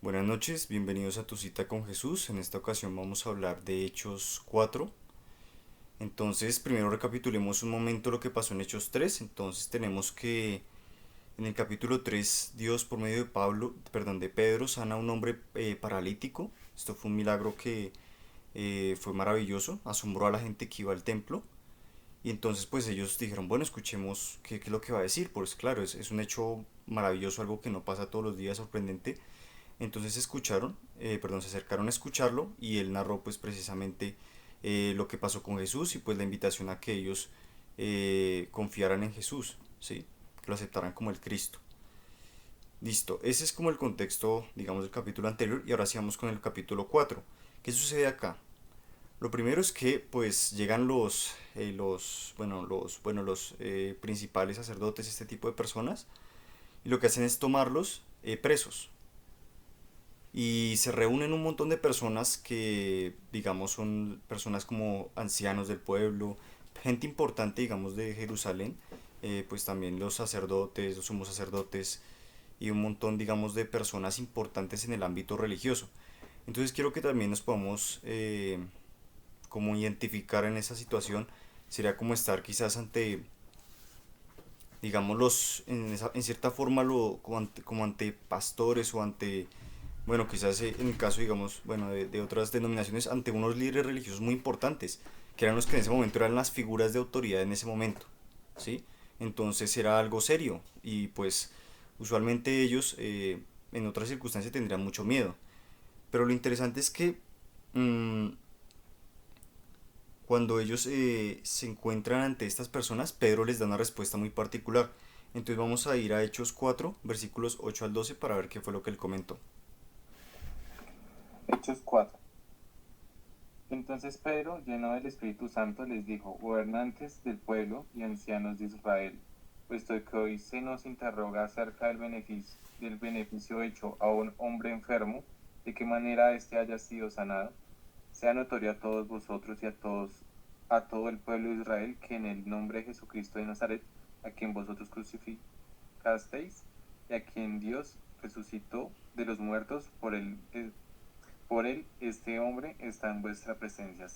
Buenas noches, bienvenidos a tu cita con Jesús. En esta ocasión vamos a hablar de Hechos 4. Entonces, primero recapitulemos un momento lo que pasó en Hechos 3. Entonces, tenemos que en el capítulo 3 Dios por medio de Pedro sana a un hombre paralítico. Esto fue un milagro que fue maravilloso, asombró a la gente que iba al templo. Y entonces pues ellos dijeron, bueno, escuchemos qué es lo que va a decir. Pues claro, es un hecho maravilloso, algo que no pasa todos los días, sorprendente. Entonces se acercaron a escucharlo y él narró pues precisamente lo que pasó con Jesús y pues la invitación a que ellos confiaran en Jesús, ¿sí? Que lo aceptaran como el Cristo. Listo, ese es como el contexto, digamos, del capítulo anterior y ahora sí vamos con el capítulo 4. ¿Qué sucede acá? Lo primero es que pues llegan los principales sacerdotes, este tipo de personas, y lo que hacen es tomarlos presos. Y se reúnen un montón de personas que, digamos, son personas como ancianos del pueblo, gente importante, digamos, de Jerusalén, pues también los sacerdotes, los sumos sacerdotes y un montón, digamos, de personas importantes en el ámbito religioso. Entonces quiero que también nos podamos como identificar en esa situación. Sería como estar quizás ante, digamos, en cierta forma, como ante pastores o ante bueno, quizás en el caso, digamos, bueno, de otras denominaciones, ante unos líderes religiosos muy importantes, que eran los que en ese momento eran las figuras de autoridad en ese momento, ¿sí? Entonces era algo serio y pues usualmente ellos en otras circunstancias tendrían mucho miedo. Pero lo interesante es que mmm, cuando ellos se encuentran ante estas personas, Pedro les da una respuesta muy particular. Entonces vamos a ir a Hechos 4, versículos 8 al 12 para ver qué fue lo que él comentó. Hechos 4. Entonces Pedro, lleno del Espíritu Santo, les dijo: gobernantes del pueblo y ancianos de Israel, puesto que hoy se nos interroga acerca del beneficio hecho a un hombre enfermo, de qué manera éste haya sido sanado, sea notorio a todos vosotros y a todo el pueblo de Israel, que en el nombre de Jesucristo de Nazaret, a quien vosotros crucificasteis y a quien Dios resucitó de los muertos, por él este hombre está en vuestra presencia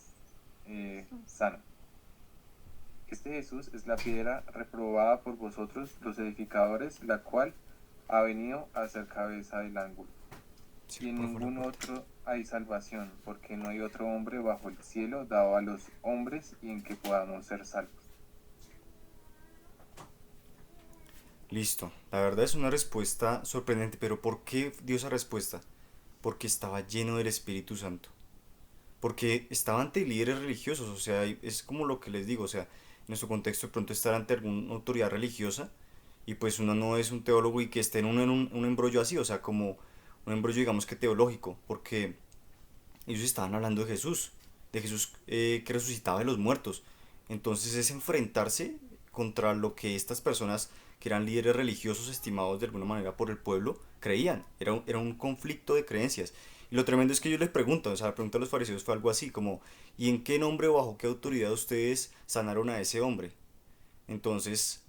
sano. Este Jesús es la piedra reprobada por vosotros los edificadores, la cual ha venido a ser cabeza del ángulo. Sí, Y en por favor, la ningún puerta. otro hay salvación, porque no hay otro hombre bajo el cielo dado a los hombres y en que podamos ser salvos. Listo. La verdad es una respuesta sorprendente, pero ¿por qué dio esa respuesta? Porque estaba lleno del Espíritu Santo. Porque estaba ante líderes religiosos, o sea, es como lo que les digo, o sea, en nuestro contexto de pronto estar ante alguna autoridad religiosa y pues uno no es un teólogo y que esté en un embrollo así, o sea, como un embrollo digamos que teológico, porque ellos estaban hablando de Jesús que resucitaba de los muertos. Entonces es enfrentarse contra lo que estas personas que eran líderes religiosos estimados de alguna manera por el pueblo creían. Era un conflicto de creencias. Y lo tremendo es que ellos les preguntan, o sea, la pregunta de los fariseos fue algo así como, ¿y en qué nombre o bajo qué autoridad ustedes sanaron a ese hombre? Entonces,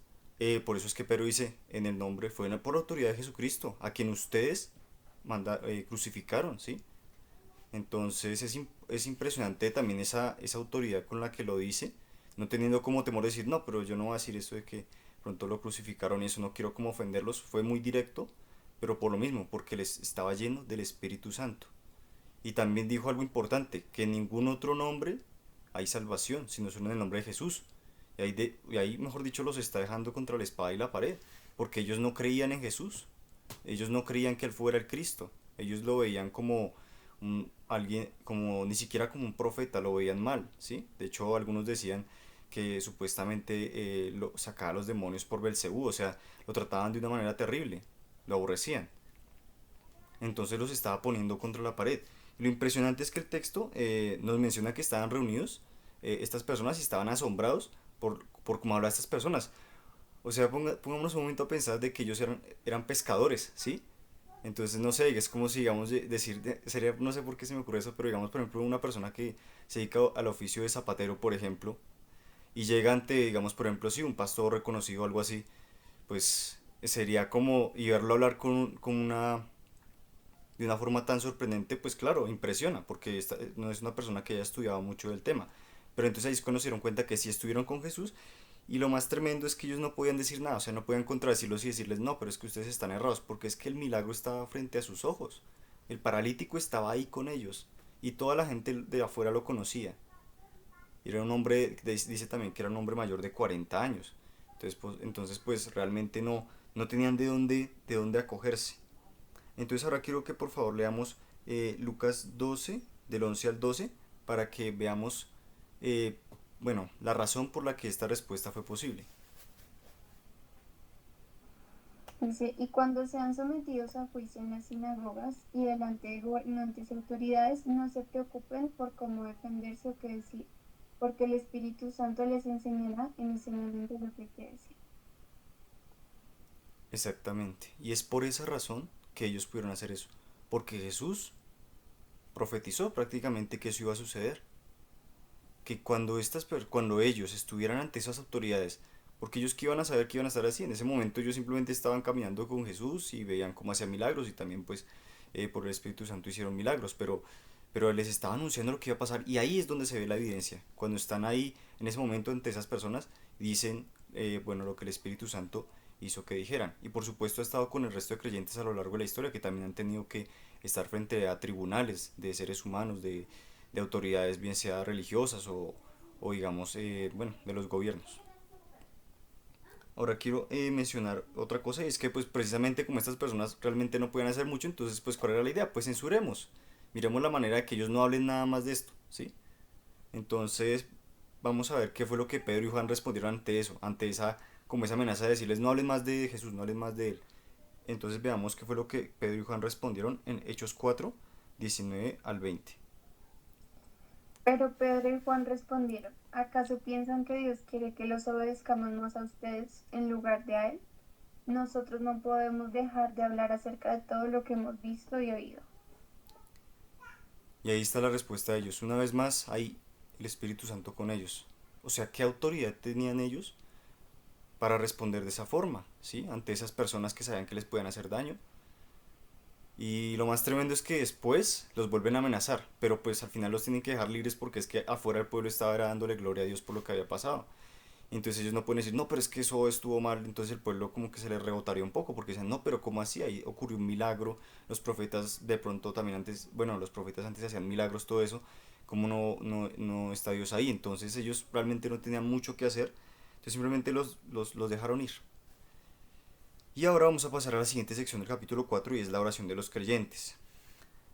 por eso es que Pedro dice, en el nombre fue por la autoridad de Jesucristo, a quien ustedes crucificaron, ¿sí? Entonces es impresionante también esa autoridad con la que lo dice, no teniendo como temor de decir, no, pero yo no voy a decir eso de que pronto lo crucificaron y eso, no quiero como ofenderlos, fue muy directo, pero por lo mismo, porque les estaba lleno del Espíritu Santo. Y también dijo algo importante, que en ningún otro nombre hay salvación, sino solo en el nombre de Jesús. Y ahí, mejor dicho, los está dejando contra la espada y la pared, porque ellos no creían en Jesús, ellos no creían que él fuera el Cristo, ellos lo veían como alguien, como ni siquiera como un profeta, lo veían mal, ¿sí? De hecho, algunos decían que supuestamente lo sacaba a los demonios por Belcebú, o sea, lo trataban de una manera terrible, lo aborrecían. Entonces los estaba poniendo contra la pared. Y lo impresionante es que el texto nos menciona que estaban reunidos estas personas y estaban asombrados por cómo hablaban estas personas. O sea, pongámonos un momento a pensar de que ellos eran pescadores, ¿sí? Entonces, no sé, es como si, digamos, sería, no sé por qué se me ocurre eso, pero digamos, por ejemplo, una persona que se dedica al oficio de zapatero, por ejemplo, y llega ante, digamos, por ejemplo, si un pastor reconocido o algo así, pues sería como, y verlo hablar de de una forma tan sorprendente, pues claro, impresiona, porque no es una persona que haya estudiado mucho del tema. Pero entonces ahí es cuando se dieron cuenta que sí estuvieron con Jesús, y lo más tremendo es que ellos no podían decir nada, o sea, no podían contradecirlos y decirles, no, pero es que ustedes están errados, porque es que el milagro estaba frente a sus ojos. El paralítico estaba ahí con ellos, y toda la gente de afuera lo conocía. Y era un hombre, dice también que era un hombre mayor de 40 años. Entonces pues realmente no tenían de dónde acogerse. Entonces ahora quiero que por favor leamos Lucas 12, del 11 al 12, para que veamos, eh, bueno, la razón por la que esta respuesta fue posible. Dice, y cuando sean sometidos a juicio en las sinagogas y delante de gobernantes y autoridades, no se preocupen por cómo defenderse o qué decir, porque el Espíritu Santo les enseñará en ese momento lo que hay que decir. Exactamente. Y es por esa razón que ellos pudieron hacer eso. Porque Jesús profetizó prácticamente que eso iba a suceder. Que cuando ellos estuvieran ante esas autoridades, porque ellos que iban a saber que iban a estar así, en ese momento ellos simplemente estaban caminando con Jesús y veían cómo hacía milagros y también pues por el Espíritu Santo hicieron milagros, pero les estaba anunciando lo que iba a pasar y ahí es donde se ve la evidencia, cuando están ahí en ese momento ante esas personas, dicen, bueno, lo que el Espíritu Santo hizo que dijeran. Y por supuesto ha estado con el resto de creyentes a lo largo de la historia que también han tenido que estar frente a tribunales de seres humanos, de autoridades, bien sea religiosas o digamos, bueno, de los gobiernos. Ahora quiero mencionar otra cosa y es que pues precisamente como estas personas realmente no pueden hacer mucho, entonces pues ¿cuál era la idea? Pues censuremos, miremos la manera de que ellos no hablen nada más de esto, ¿sí? Entonces vamos a ver qué fue lo que Pedro y Juan respondieron ante eso, ante esa como esa amenaza de decirles no hablen más de Jesús, no hablen más de él. Entonces veamos qué fue lo que Pedro y Juan respondieron en Hechos 4 19 al 20. Pero Pedro y Juan respondieron, ¿acaso piensan que Dios quiere que los obedezcamos más a ustedes en lugar de a Él? Nosotros no podemos dejar de hablar acerca de todo lo que hemos visto y oído. Y ahí está la respuesta de ellos. Una vez más, hay el Espíritu Santo con ellos. O sea, ¿qué autoridad tenían ellos para responder de esa forma? ¿Sí? Ante esas personas que sabían que les podían hacer daño. Y lo más tremendo es que después los vuelven a amenazar, pero pues al final los tienen que dejar libres porque es que afuera el pueblo estaba dándole gloria a Dios por lo que había pasado. Entonces ellos no pueden decir, no, pero es que eso estuvo mal. Entonces el pueblo como que se les rebotaría un poco porque dicen, no, pero ¿cómo así? Ahí ocurrió un milagro. Los profetas de pronto también antes, bueno, los profetas antes hacían milagros, todo eso. ¿Cómo no está Dios ahí? Entonces ellos realmente no tenían mucho que hacer. Entonces simplemente los dejaron ir. Y ahora vamos a pasar a la siguiente sección del capítulo 4 y es la oración de los creyentes.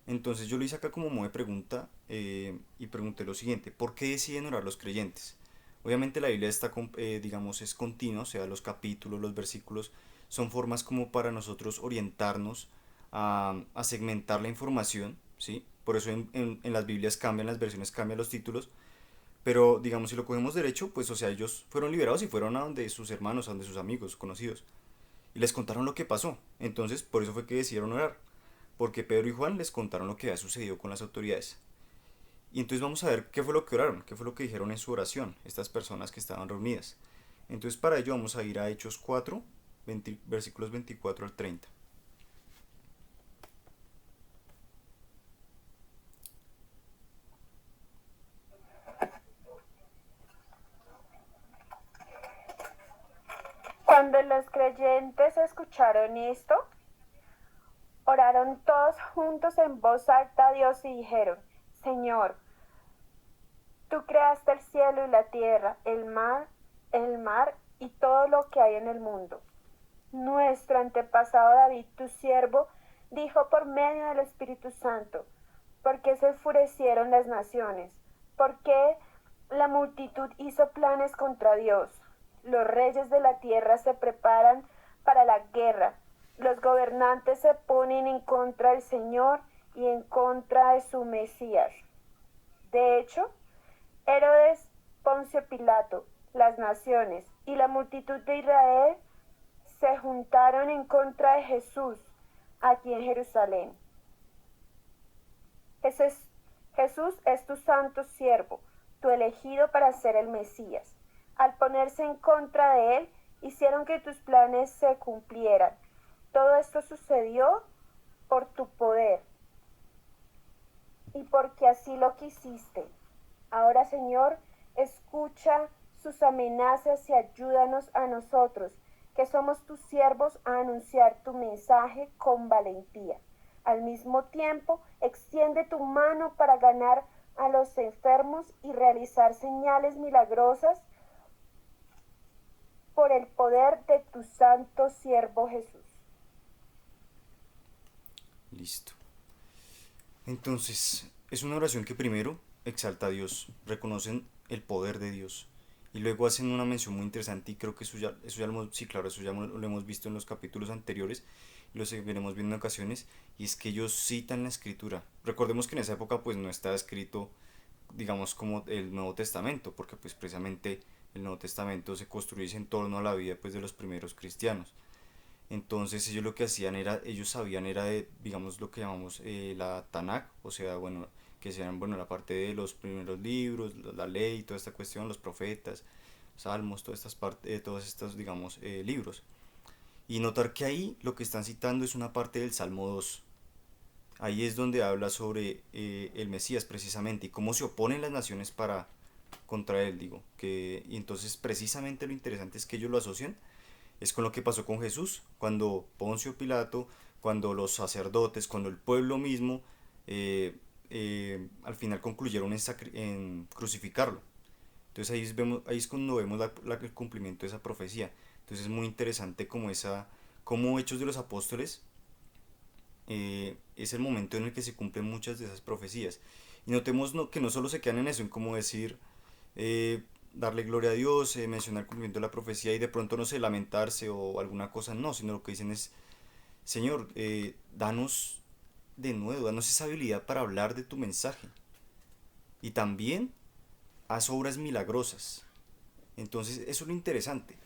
Entonces yo lo hice acá como modo de pregunta y pregunté lo siguiente, ¿por qué deciden orar los creyentes? Obviamente la Biblia está, digamos, es continua, o sea, los capítulos, los versículos son formas como para nosotros orientarnos a segmentar la información, ¿sí? Por eso en las Biblias cambian, las versiones cambian los títulos, pero digamos, si lo cogemos derecho, pues o sea, ellos fueron liberados y fueron a donde sus hermanos, a donde sus amigos, conocidos, y les contaron lo que pasó. Entonces, por eso fue que decidieron orar, porque Pedro y Juan les contaron lo que había sucedido con las autoridades. Y entonces vamos a ver qué fue lo que oraron, qué fue lo que dijeron en su oración, estas personas que estaban reunidas. Entonces para ello vamos a ir a Hechos 4, versículos 24 al 30. Cuando los creyentes escucharon esto, oraron todos juntos en voz alta a Dios y dijeron, Señor, tú creaste el cielo y la tierra, el mar y todo lo que hay en el mundo. Nuestro antepasado David, tu siervo, dijo por medio del Espíritu Santo, ¿por qué se enfurecieron las naciones? ¿Por qué la multitud hizo planes contra Dios? Los reyes de la tierra se preparan para la guerra. Los gobernantes se ponen en contra del Señor y en contra de su Mesías. De hecho, Herodes, Poncio Pilato, las naciones y la multitud de Israel se juntaron en contra de Jesús aquí en Jerusalén. Jesús es tu santo siervo, tu elegido para ser el Mesías. Al ponerse en contra de él, hicieron que tus planes se cumplieran. Todo esto sucedió por tu poder, y porque así lo quisiste. Ahora, Señor, escucha sus amenazas y ayúdanos a nosotros, que somos tus siervos, a anunciar tu mensaje con valentía. Al mismo tiempo, extiende tu mano para ganar a los enfermos y realizar señales milagrosas por el poder de tu santo siervo Jesús. Listo. Entonces, es una oración que primero exalta a Dios, reconocen el poder de Dios y luego hacen una mención muy interesante y creo que eso ya lo hemos, sí, claro, eso ya lo hemos visto en los capítulos anteriores y lo seguiremos viendo en ocasiones y es que ellos citan la escritura. Recordemos que en esa época pues no estaba escrito, digamos, como el Nuevo Testamento, porque pues precisamente el Nuevo Testamento se construye en torno a la vida pues de los primeros cristianos. Entonces ellos lo que hacían era, ellos sabían era de, digamos, lo que llamamos la Tanakh, o sea, bueno, que sean, bueno, la parte de los primeros libros, la ley, toda esta cuestión, los profetas, salmos, todos estos, digamos, libros. Y notar que ahí lo que están citando es una parte del Salmo 2. Ahí es donde habla sobre el Mesías precisamente y cómo se oponen las naciones para contra él, digo, que y entonces precisamente lo interesante es que ellos lo asocian es con lo que pasó con Jesús, cuando Poncio Pilato, cuando los sacerdotes, cuando el pueblo mismo al final concluyeron en crucificarlo. Entonces ahí es cuando vemos el cumplimiento de esa profecía. Entonces es muy interesante como Hechos de los Apóstoles es el momento en el que se cumplen muchas de esas profecías. Y notemos que no solo se quedan en eso, en como decir, darle gloria a Dios, mencionar el cumplimiento de la profecía y de pronto no sé, lamentarse o alguna cosa, no, sino lo que dicen es, Señor, danos de nuevo, danos esa habilidad para hablar de tu mensaje. Y también haz obras milagrosas. Entonces, eso es lo interesante,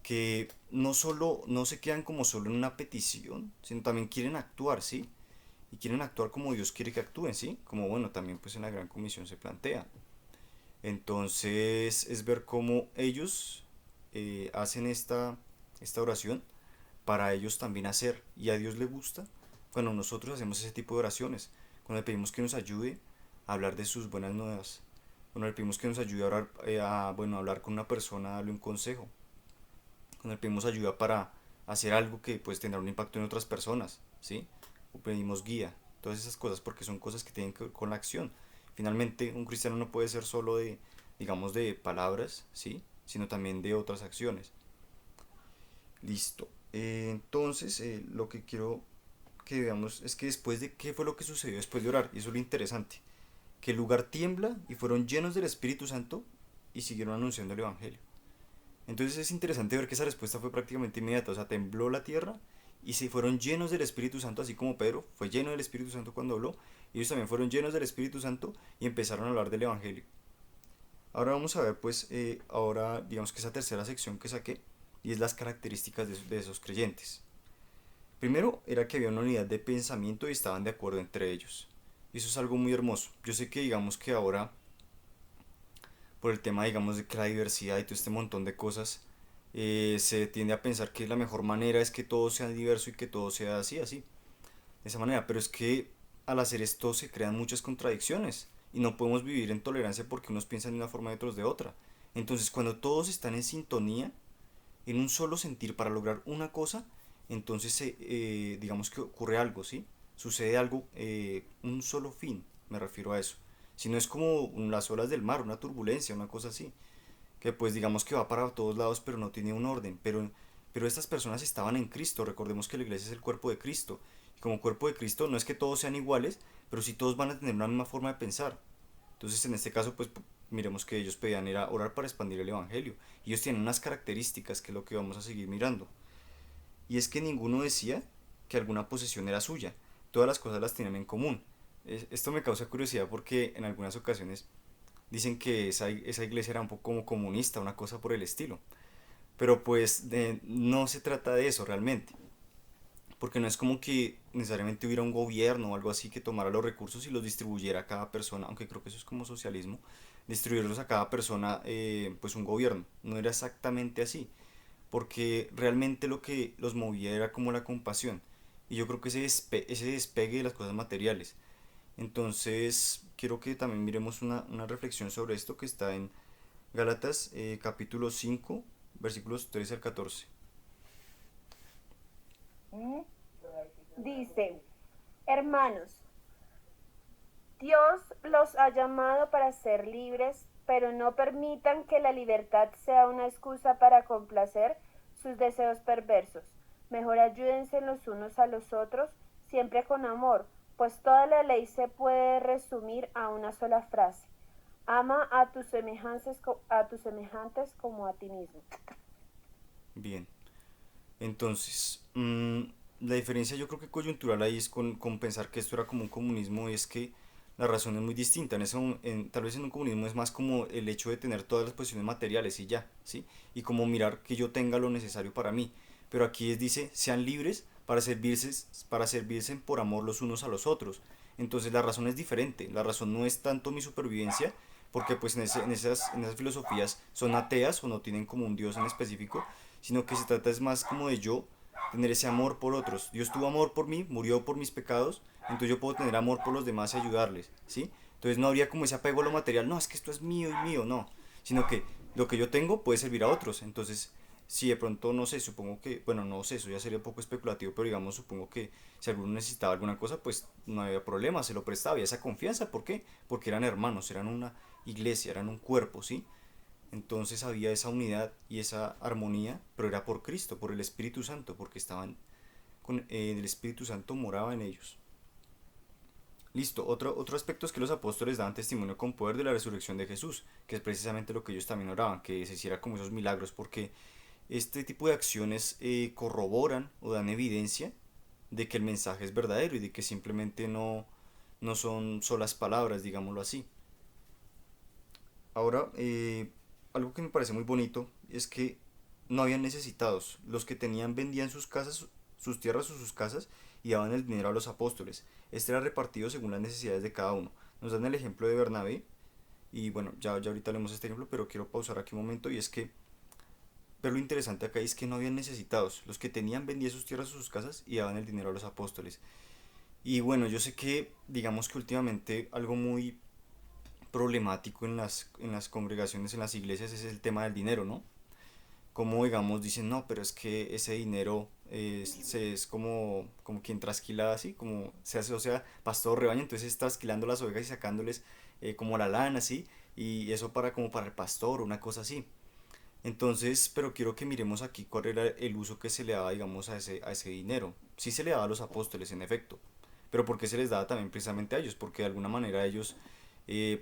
que no se quedan como solo en una petición, sino también quieren actuar, ¿sí? Y quieren actuar como Dios quiere que actúen, ¿sí? Como bueno, también pues en la Gran Comisión se plantea. Entonces es ver cómo ellos hacen esta oración para ellos también hacer. Y a Dios le gusta cuando nosotros hacemos ese tipo de oraciones. Cuando le pedimos que nos ayude a hablar de sus buenas nuevas. Cuando le pedimos que nos ayude a, bueno, a hablar con una persona, darle un consejo. Cuando le pedimos ayuda para hacer algo que pues tendrá un impacto en otras personas. ¿Sí? O pedimos guía. Todas esas cosas porque son cosas que tienen que ver con la acción. Finalmente, un cristiano no puede ser solo de, digamos, de palabras, ¿sí? Sino también de otras acciones. Listo. Entonces, lo que quiero que veamos es que después de qué fue lo que sucedió después de orar, y eso es lo interesante, que el lugar tiembla y fueron llenos del Espíritu Santo y siguieron anunciando el Evangelio. Entonces es interesante ver que esa respuesta fue prácticamente inmediata, o sea, tembló la tierra y se fueron llenos del Espíritu Santo, así como Pedro fue lleno del Espíritu Santo cuando habló, ellos también fueron llenos del Espíritu Santo y empezaron a hablar del Evangelio. Ahora vamos a ver pues, ahora digamos que esa tercera sección que saqué, y es las características de esos creyentes. Primero era que había una unidad de pensamiento y estaban de acuerdo entre ellos. Y eso es algo muy hermoso. Yo sé que digamos que ahora, por el tema digamos de que la diversidad y todo este montón de cosas, se tiende a pensar que la mejor manera es que todo sea diverso y que todo sea así, así, de esa manera. Pero es que al hacer esto se crean muchas contradicciones y no podemos vivir en tolerancia porque unos piensan de una forma y otros de otra. Entonces cuando todos están en sintonía, en un solo sentir para lograr una cosa, entonces digamos que ocurre algo, ¿sí? Sucede algo, un solo fin, me refiero a eso. Si no es como las olas del mar, una turbulencia, una cosa así, que pues digamos que va para todos lados pero no tiene un orden, pero estas personas estaban en Cristo, recordemos que la iglesia es el cuerpo de Cristo, y como cuerpo de Cristo no es que todos sean iguales, pero sí todos van a tener una misma forma de pensar. Entonces en este caso pues miremos que ellos pedían era orar para expandir el evangelio. Y ellos tienen unas características que es lo que vamos a seguir mirando. Y es que ninguno decía que alguna posesión era suya. Todas las cosas las tenían en común. Esto me causa curiosidad porque en algunas ocasiones dicen que esa iglesia era un poco como comunista, una cosa por el estilo. Pero pues no se trata de eso realmente. Porque no es como que necesariamente hubiera un gobierno o algo así que tomara los recursos y los distribuyera a cada persona, aunque creo que eso es como socialismo, distribuirlos a cada persona, pues un gobierno. No era exactamente así, porque realmente lo que los movía era como la compasión. Y yo creo que ese despegue de las cosas materiales Entonces, quiero que también miremos una reflexión sobre esto que está en Gálatas capítulo 5, versículos 13 al 14. Dice, hermanos, Dios los ha llamado para ser libres, pero no permitan que la libertad sea una excusa para complacer sus deseos perversos. Mejor ayúdense los unos a los otros, siempre con amor, pues toda la ley se puede resumir a una sola frase. Ama a tus semejantes como a ti mismo. Bien, entonces, la diferencia yo creo que coyuntural ahí es con pensar que esto era como un comunismo, y es que la razón es muy distinta. Tal vez en un comunismo es más como el hecho de tener todas las posiciones materiales y ya, ¿sí? Y como mirar que yo tenga lo necesario para mí. Pero aquí dice, sean libres para servirse por amor los unos a los otros. Entonces la razón es diferente. La razón no es tanto mi supervivencia, porque pues en esas filosofías son ateas o no tienen como un Dios en específico, sino que se trata es más como de yo tener ese amor por otros. Dios tuvo amor por mí, murió por mis pecados, entonces yo puedo tener amor por los demás y ayudarles, ¿sí? Entonces no habría como ese apego a lo material, no, es que esto es mío y mío, no, sino que lo que yo tengo puede servir a otros. Entonces, si de pronto, no sé, supongo que, bueno, no sé, eso ya sería un poco especulativo, pero digamos, supongo que si alguno necesitaba alguna cosa, pues no había problema, se lo prestaba, había esa confianza. ¿Por qué? Porque eran hermanos, eran una iglesia, eran un cuerpo, ¿sí? Entonces había esa unidad y esa armonía, pero era por Cristo, por el Espíritu Santo, porque el Espíritu Santo moraba en ellos. Listo, otro aspecto es que los apóstoles daban testimonio con poder de la resurrección de Jesús, que es precisamente lo que ellos también oraban, que se hiciera como esos milagros, porque este tipo de acciones corroboran o dan evidencia de que el mensaje es verdadero y de que simplemente no son solas palabras, digámoslo así. Ahora, algo que me parece muy bonito es que no habían necesitados. Los que tenían vendían sus casas, sus tierras o sus casas, y daban el dinero a los apóstoles. Este era repartido según las necesidades de cada uno. Nos dan el ejemplo de Bernabé, y bueno, ya ahorita leemos este ejemplo, pero quiero pausar aquí un momento, y es que, pero lo interesante acá es que no habían necesitados. Los que tenían vendían sus tierras o sus casas y daban el dinero a los apóstoles. Y bueno, yo sé que, digamos que últimamente algo muy problemático en las congregaciones, en las iglesias, es el tema del dinero, ¿no? Como digamos, dicen, no, pero es que ese dinero es como quien trasquila así, como se hace, o sea, pastor rebaño, entonces está trasquilando las ovejas y sacándoles como la lana, así, y eso como para el pastor, una cosa así. Entonces, pero quiero que miremos aquí cuál era el uso que se le daba, digamos, a ese dinero. Sí se le daba a los apóstoles, en efecto, pero ¿por qué se les daba también precisamente a ellos? Porque de alguna manera ellos,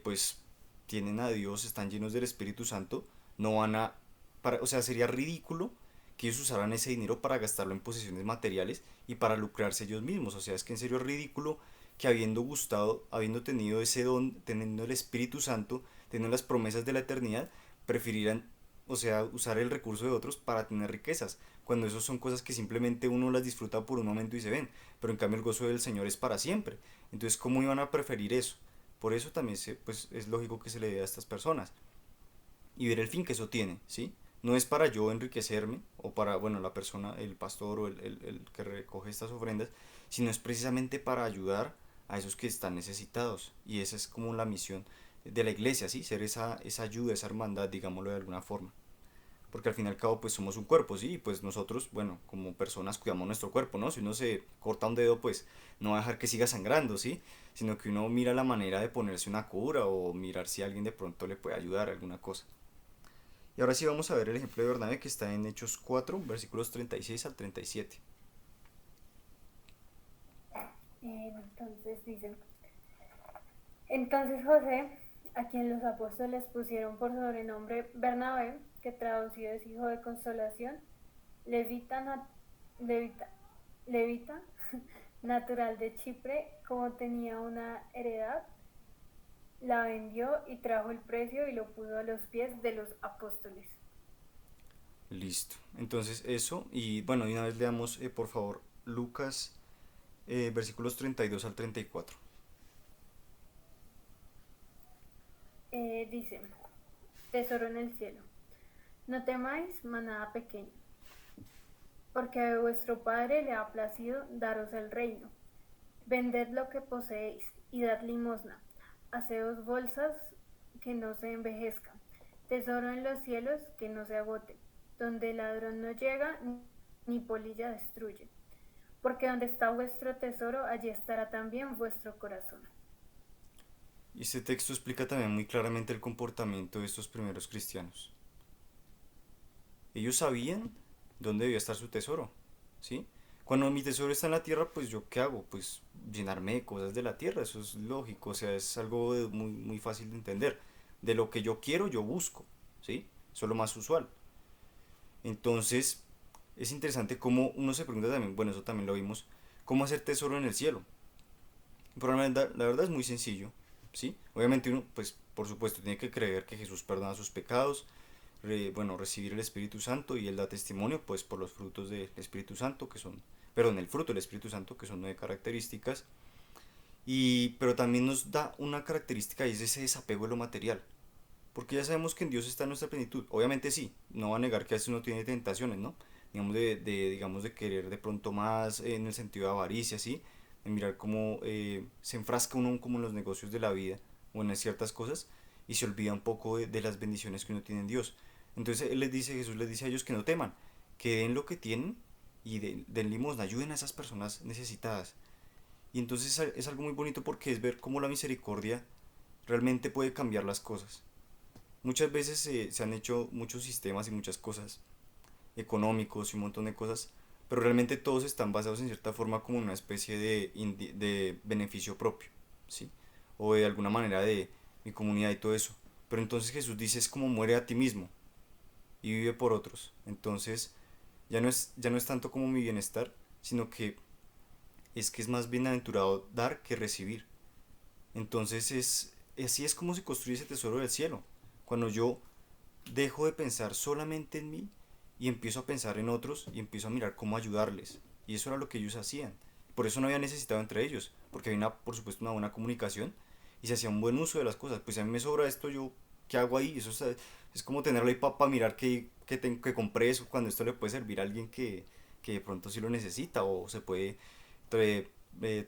pues, tienen a Dios, están llenos del Espíritu Santo, no van a, o sea, sería ridículo que ellos usaran ese dinero para gastarlo en posesiones materiales y para lucrarse ellos mismos. O sea, es que en serio es ridículo que habiendo gustado, habiendo tenido ese don, teniendo el Espíritu Santo, teniendo las promesas de la eternidad, prefirieran, o sea, usar el recurso de otros para tener riquezas, cuando eso son cosas que simplemente uno las disfruta por un momento y se ven, pero en cambio el gozo del Señor es para siempre. Entonces, ¿cómo iban a preferir eso? Por eso también pues, es lógico que se le dé a estas personas y ver el fin que eso tiene, ¿sí? No es para yo enriquecerme o para, bueno, la persona, el pastor o el que recoge estas ofrendas, sino es precisamente para ayudar a esos que están necesitados. Y esa es como la misión de la iglesia, ¿sí? Ser esa ayuda, esa hermandad, digámoslo de alguna forma. Porque al fin y al cabo pues somos un cuerpo, ¿sí? Y pues nosotros, bueno, como personas cuidamos nuestro cuerpo, ¿no? Si uno se corta un dedo, pues no va a dejar que siga sangrando, ¿sí? Sino que uno mira la manera de ponerse una cura o mirar si alguien de pronto le puede ayudar a alguna cosa. Y ahora sí vamos a ver el ejemplo de Bernabé que está en Hechos 4, versículos 36 al 37. Entonces dice, entonces José, a quien los apóstoles pusieron por sobrenombre Bernabé, que traducido es hijo de consolación, levita, levita, levita natural de Chipre, como tenía una heredad, la vendió y trajo el precio y lo puso a los pies de los apóstoles. Listo. Entonces eso, y bueno, y una vez leamos por favor Lucas versículos 32 al 34. Dice, tesoro en el cielo, no temáis, manada pequeña, porque a vuestro Padre le ha placido daros el reino. Vended lo que poseéis y dad limosna. Haceos bolsas que no se envejezcan, tesoro en los cielos que no se agote, donde el ladrón no llega ni polilla destruye. Porque donde está vuestro tesoro, allí estará también vuestro corazón. Y este texto explica también muy claramente el comportamiento de estos primeros cristianos. Ellos sabían dónde debía estar su tesoro, ¿sí? Cuando mi tesoro está en la tierra, pues yo qué hago? Pues llenarme de cosas de la tierra, eso es lógico, o sea, es algo muy, muy fácil de entender. De lo que yo quiero, yo busco, ¿sí? Eso es lo más usual. Entonces, es interesante cómo uno se pregunta también, bueno, eso también lo vimos, cómo hacer tesoro en el cielo. Pero la verdad es muy sencillo, ¿sí? Obviamente uno, pues, por supuesto, tiene que creer que Jesús perdona sus pecados, bueno, recibir el Espíritu Santo y Él da testimonio, pues, por los frutos del Espíritu Santo, que son, perdón, el fruto del Espíritu Santo, que son 9 características, pero también nos da una característica y es ese desapego de lo material, porque ya sabemos que en Dios está nuestra plenitud. Obviamente sí, no va a negar que a veces uno tiene tentaciones, ¿no? Digamos de querer de pronto más en el sentido de avaricia, ¿sí? De mirar cómo se enfrasca uno como en los negocios de la vida o en ciertas cosas y se olvida un poco de las bendiciones que uno tiene en Dios. Entonces Jesús les dice a ellos que no teman, que den lo que tienen y den limosna, ayuden a esas personas necesitadas. Y entonces es algo muy bonito porque es ver cómo la misericordia realmente puede cambiar las cosas. Muchas veces se han hecho muchos sistemas y muchas cosas económicos y un montón de cosas, pero realmente todos están basados en cierta forma como una especie de beneficio propio, ¿sí? O de alguna manera de mi comunidad y todo eso. Pero entonces Jesús dice es como muere a ti mismo y vive por otros. Entonces ya no es tanto como mi bienestar, sino que es más bienaventurado dar que recibir. Entonces así es como se construye ese tesoro del cielo. Cuando yo dejo de pensar solamente en mí y empiezo a pensar en otros y empiezo a mirar cómo ayudarles. Y eso era lo que ellos hacían. Por eso no había necesitado entre ellos, porque había por supuesto una buena comunicación y se hacía un buen uso de las cosas. Pues a mí me sobra esto, yo qué hago ahí. Eso es como tenerlo ahí para mirar que compré eso cuando esto le puede servir a alguien que de pronto sí lo necesita o se puede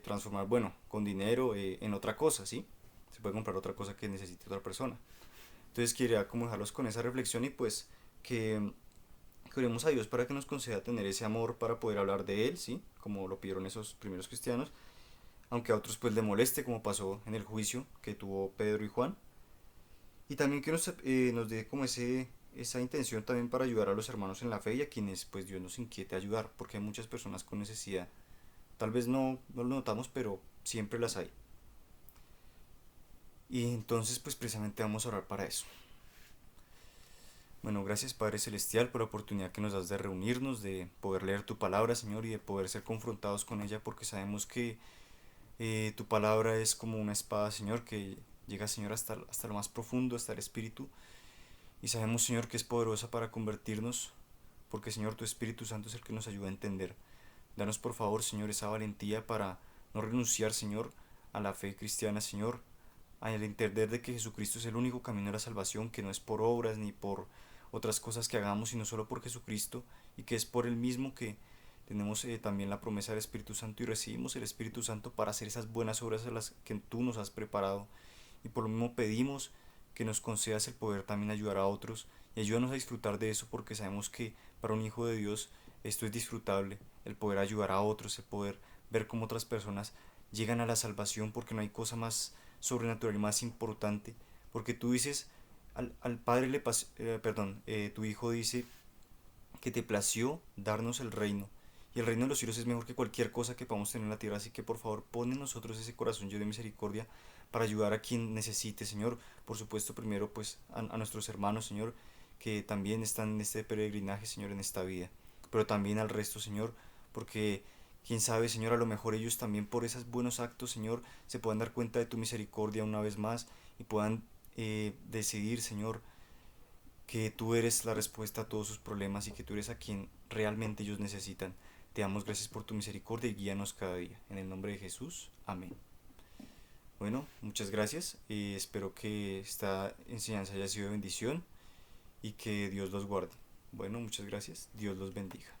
transformar, bueno, con dinero en otra cosa, ¿sí? Se puede comprar otra cosa que necesite otra persona. Entonces quería como dejarlos con esa reflexión y pues que oremos a Dios para que nos conceda tener ese amor para poder hablar de Él, ¿sí? Como lo pidieron esos primeros cristianos, aunque a otros pues le moleste como pasó en el juicio que tuvo Pedro y Juan. Y también que nos dé como esa intención también para ayudar a los hermanos en la fe y a quienes pues Dios nos inquiete ayudar, porque hay muchas personas con necesidad. Tal vez no lo notamos, pero siempre las hay. Y entonces pues precisamente vamos a orar para eso. Bueno, gracias Padre Celestial por la oportunidad que nos das de reunirnos, de poder leer tu palabra, Señor, y de poder ser confrontados con ella, porque sabemos que tu palabra es como una espada, Señor, que llega, Señor, hasta lo más profundo, hasta el espíritu, y sabemos, Señor, que es poderosa para convertirnos, porque, Señor, tu Espíritu Santo es el que nos ayuda a entender. Danos, por favor, Señor, esa valentía para no renunciar, Señor, a la fe cristiana, Señor, al entender de que Jesucristo es el único camino a la salvación, que no es por obras ni por otras cosas que hagamos, sino solo por Jesucristo, y que es por Él mismo que tenemos también la promesa del Espíritu Santo y recibimos el Espíritu Santo para hacer esas buenas obras a las que tú nos has preparado. Y por lo mismo pedimos que nos concedas el poder también ayudar a otros y ayúdanos a disfrutar de eso, porque sabemos que para un hijo de Dios esto es disfrutable, el poder ayudar a otros, el poder ver cómo otras personas llegan a la salvación, porque no hay cosa más sobrenatural y más importante, porque tú dices, al Padre tu Hijo dice que te plació darnos el reino, y el reino de los cielos es mejor que cualquier cosa que podamos tener en la tierra, así que por favor pon en nosotros ese corazón lleno de misericordia para ayudar a quien necesite, Señor. Por supuesto, primero pues a nuestros hermanos, Señor, que también están en este peregrinaje, Señor, en esta vida, pero también al resto, Señor, porque quién sabe, Señor, a lo mejor ellos también por esos buenos actos, Señor, se puedan dar cuenta de tu misericordia una vez más y puedan decidir, Señor, que tú eres la respuesta a todos sus problemas y que tú eres a quien realmente ellos necesitan. Te damos gracias por tu misericordia y guíanos cada día. En el nombre de Jesús. Amén. Bueno, muchas gracias. Espero que esta enseñanza haya sido de bendición y que Dios los guarde. Bueno, muchas gracias. Dios los bendiga.